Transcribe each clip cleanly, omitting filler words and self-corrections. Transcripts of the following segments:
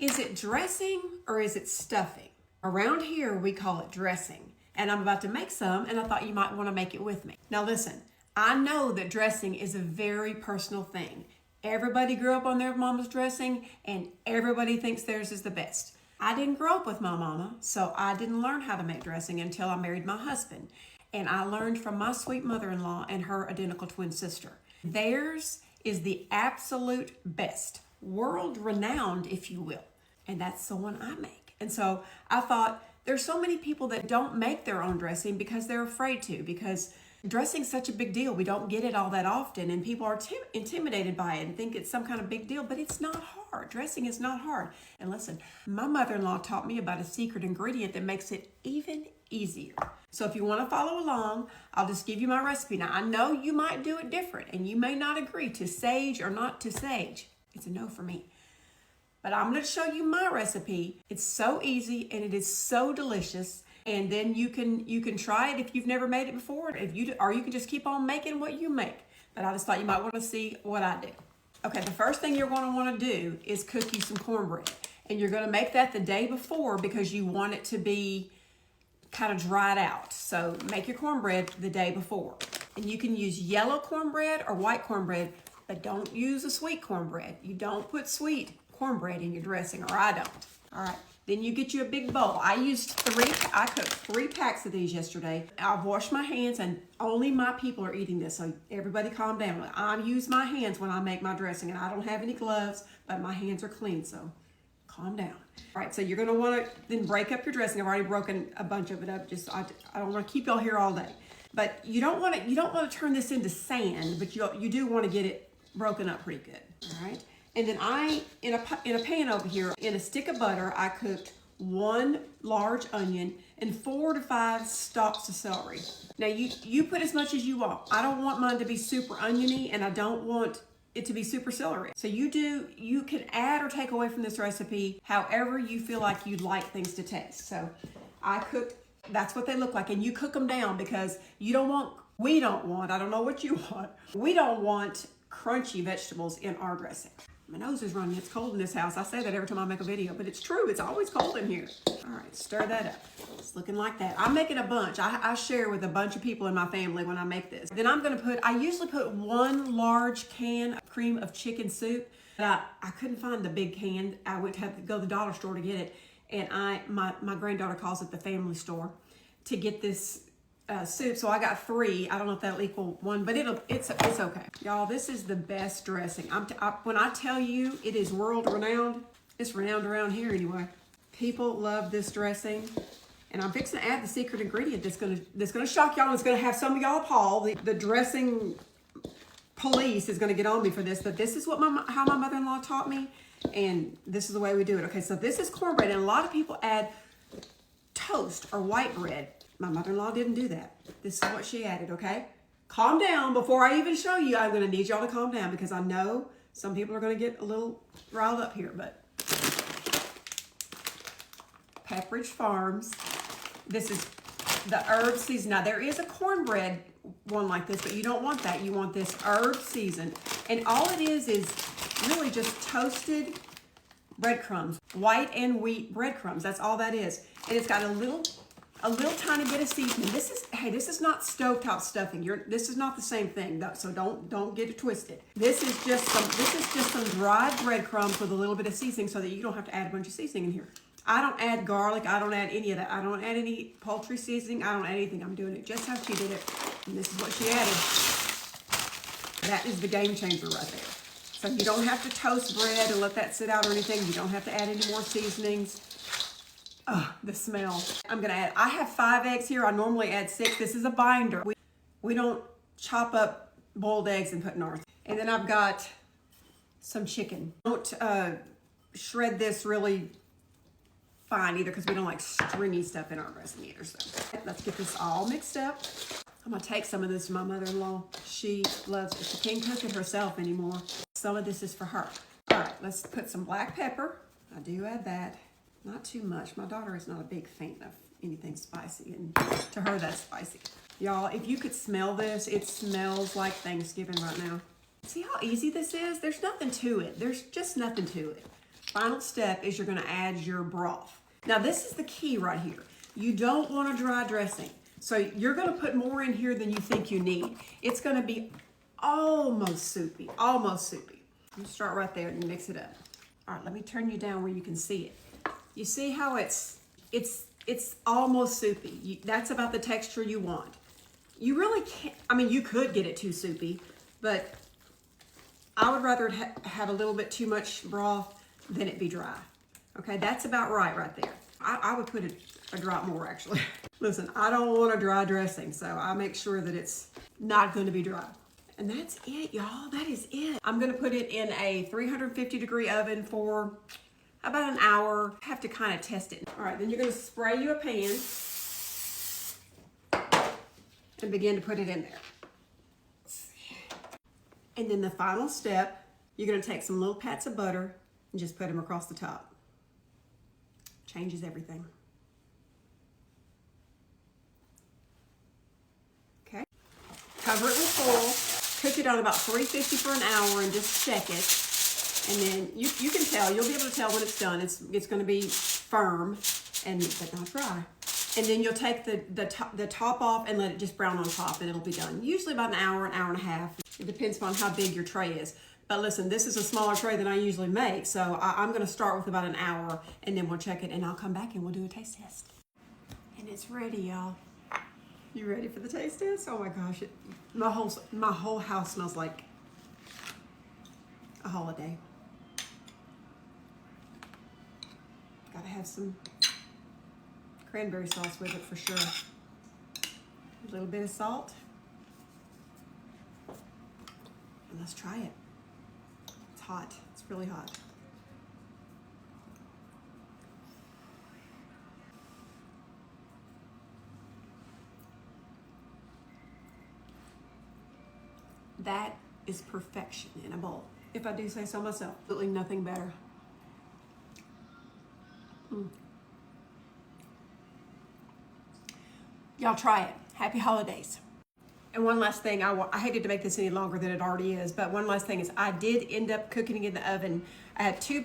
Is it dressing or is it stuffing? Around here, we call it dressing. And I'm about to make some, and I thought you might want to make it with me. Now listen, I know that dressing is a very personal thing. Everybody grew up on their mama's dressing, and everybody thinks theirs is the best. I didn't grow up with my mama, so I didn't learn how to make dressing until I married my husband. And I learned from my sweet mother-in-law and her identical twin sister. Theirs is the absolute best, world-renowned, if you will. And that's the one I make. And so I thought, there's so many people that don't make their own dressing because they're afraid to, because dressing's such a big deal. We don't get it all that often, and people are intimidated by it and think it's some kind of big deal, but it's not hard. Dressing is not hard. And listen, my mother-in-law taught me about a secret ingredient that makes it even easier. So if you want to follow along, I'll just give you my recipe. Now, I know you might do it different, and you may not agree to sage or not to sage. It's a no for me. But I'm going to show you my recipe. It's so easy, and it is so delicious. And then you can try it if you've never made it before, or you can just keep on making what you make. But I just thought you might want to see what I do. Okay, the first thing you're going to want to do is cook you some cornbread. And you're going to make that the day before because you want it to be kind of dried out. So make your cornbread the day before. And you can use yellow cornbread or white cornbread, but don't use a sweet cornbread. You don't put sweet cornbread in your dressing, or I don't. All right. Then you get you a big bowl. I cooked 3 packs of these yesterday. I've washed my hands, and only my people are eating this, so everybody calm down. I use my hands when I make my dressing, and I don't have any gloves, but my hands are clean, so calm down. All right, so you're gonna wanna then break up your dressing. I've already broken a bunch of it up. I don't wanna keep y'all here all day. But you don't wanna turn this into sand, but you do wanna get it broken up pretty good, all right? And then in a pan over here, in a stick of butter, I cooked 1 large onion and 4 to 5 stalks of celery. Now you put as much as you want. I don't want mine to be super oniony, and I don't want it to be super celery. So you can add or take away from this recipe however you feel like you'd like things to taste. So that's what they look like. And you cook them down because we don't want, I don't know what you want, we don't want crunchy vegetables in our dressing. My nose is running. It's cold in this house. I say that every time I make a video, but it's true. It's always cold in here. All right, stir that up. It's looking like that. I'm making a bunch. I share with a bunch of people in my family when I make this. Then I usually put 1 large can of cream of chicken soup. But I couldn't find the big can. I went to have to go to the dollar store to get it. And my granddaughter calls it the family store to get this soup, so I got 3. I don't know if that'll equal 1, but it's okay. Y'all, this is the best dressing. When I tell you it is world renowned, it's renowned around here anyway. People love this dressing, and I'm fixing to add the secret ingredient that's gonna shock y'all. And it's gonna have some of y'all appalled. The dressing police is gonna get on me for this, but this is how my mother-in-law taught me, and this is the way we do it. Okay, so this is cornbread, and a lot of people add toast or white bread. My mother-in-law didn't do that. This is what she added, okay? Calm down. Before I even show you, I'm gonna need y'all to calm down because I know some people are gonna get a little riled up here, but Pepperidge Farms. This is the herb season. Now, there is a cornbread one like this, but you don't want that. You want this herb season. And all it is really just toasted breadcrumbs, white and wheat breadcrumbs. That's all that is. And it's got a little tiny bit of seasoning. This is not stovetop stuffing. This is not the same thing, so don't get it twisted. This is just some dried breadcrumbs with a little bit of seasoning so that you don't have to add a bunch of seasoning in here. I don't add garlic. I don't add any of that. I don't add any poultry seasoning. I don't add anything. I'm doing it just how she did it. And this is what she added. That is the game changer right there. So you don't have to toast bread and let that sit out or anything. You don't have to add any more seasonings. Oh, the smell. I have 5 eggs here. I normally add 6. This is a binder. We don't chop up boiled eggs and put in ours. And then I've got some chicken. Don't shred this really fine either because we don't like stringy stuff in our dressing either. So let's get this all mixed up. I'm gonna take some of this to my mother-in-law. She loves it. She can't cook it herself anymore. Some of this is for her. All right, let's put some black pepper. I do add that. Not too much. My daughter is not a big fan of anything spicy, and to her that's spicy. Y'all, if you could smell this, it smells like Thanksgiving right now. See how easy this is? There's nothing to it. There's just nothing to it. Final step is you're gonna add your broth. Now this is the key right here. You don't want a dry dressing. So you're gonna put more in here than you think you need. It's gonna be almost soupy, almost soupy. You start right there and mix it up. All right, let me turn you down where you can see it. You see how it's almost soupy. That's about the texture you want. You really can't, I mean, you could get it too soupy, but I would rather have a little bit too much broth than it be dry. Okay, that's about right there. I would put a drop more actually. Listen, I don't want a dry dressing, so I make sure that it's not gonna be dry. And that's it, y'all, that is it. I'm gonna put it in a 350-degree oven for about an hour. Have to kind of test it. All right, then you're gonna spray you a pan and begin to put it in there. And then the final step, you're gonna take some little pats of butter and just put them across the top. Changes everything. Okay. Cover it with foil. Cook it on about 350 for an hour and just check it. And then you can tell, you'll be able to tell when it's done. It's going to be firm but not dry. And then you'll take the top off and let it just brown on top and it'll be done. Usually about an hour and a half. It depends upon how big your tray is. But listen, this is a smaller tray than I usually make, so I'm going to start with about an hour, and then we'll check it, and I'll come back and we'll do a taste test. And it's ready, y'all. You ready for the taste test? Oh my gosh, my whole house smells like a holiday. Gotta have some cranberry sauce with it for sure. A little bit of salt. And let's try it. It's hot. It's really hot. That is perfection in a bowl. If I do say so myself, absolutely nothing better. Y'all try it. Happy holidays. And one last thing, I hated to make this any longer than it already is, but one last thing is I did end up cooking it in the oven. I had two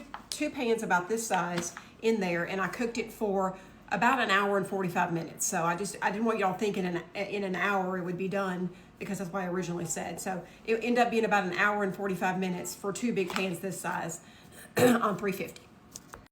pans about this size in there, and I cooked it for about an hour and 45 minutes. So I didn't want y'all thinking in an hour it would be done, because that's what I originally said. So it ended up being about an hour and 45 minutes for two big pans this size on 350.